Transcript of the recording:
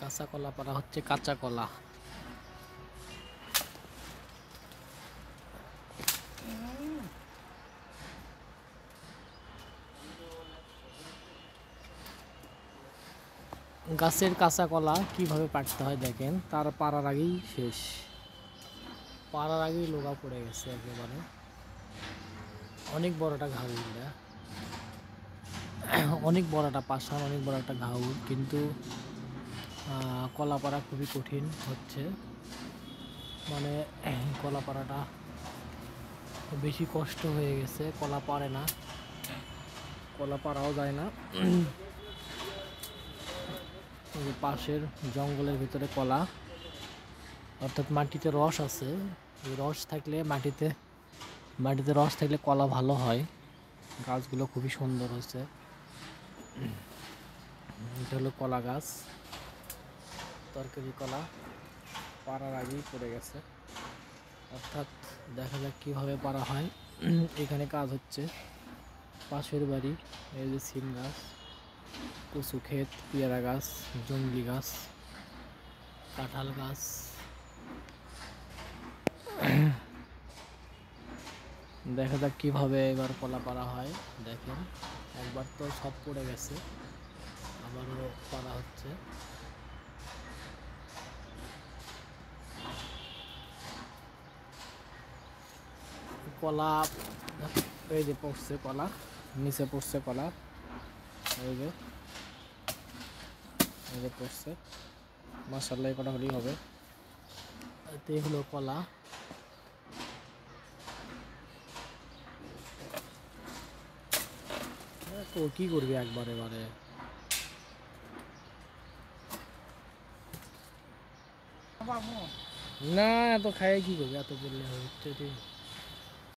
কাঁচা কলা পাড়া হচ্ছে, কাঁচা কলা। গাছের কাঁচা কলা কিভাবে পাড়তে হয় দেখেন, তার পাড়ার আগেই শেষ, পাড়ার আগেই লোগা পড়ে গেছে একেবারে। অনেক বড় একটা ঘাউল, অনেক বড় একটা পাষাণ, অনেক বড় একটা ঘাউল, কিন্তু কলা পাড়া খুবই কঠিন হচ্ছে। মানে কলা পাড়াটা বেশি কষ্ট হয়ে গেছে, কলা পারে না, কলা পাড়াও যায় না। পাশের জঙ্গলের ভিতরে কলা, অর্থাৎ মাটিতে রস আছে, এই রস থাকলে মাটিতে রস থাকলে কলা ভালো হয়। গাছগুলো খুবই সুন্দর হচ্ছে। এটা হলো কলা গাছ, তরকারি কলা পাড়ার আগেই পড়ে গেছে, অর্থাৎ দেখা যাক কীভাবে পাড়া হয়। এখানে কাজ হচ্ছে, পাশের বাড়ি, এই যে সিম গাছ, কচু ক্ষেত, পেয়ারা গাছ, জংলি গাছ, কাঁঠাল গাছ। দেখা যাক কিভাবে এবার কলা পাড়া হয়। দেখেন, একবার তো সব পড়ে গেছে, আবারও পাড়া হচ্ছে। কলা এই যে পড়ছে, কলা নিচে পড়ছে, কলা এই যে পড়ছে। মাশাআল্লাহ, কটা হলেই হবে। এতে হলো কলা। তো কি করবি একবারে না, এত খাই কি করবি, এত বললে হচ্ছে।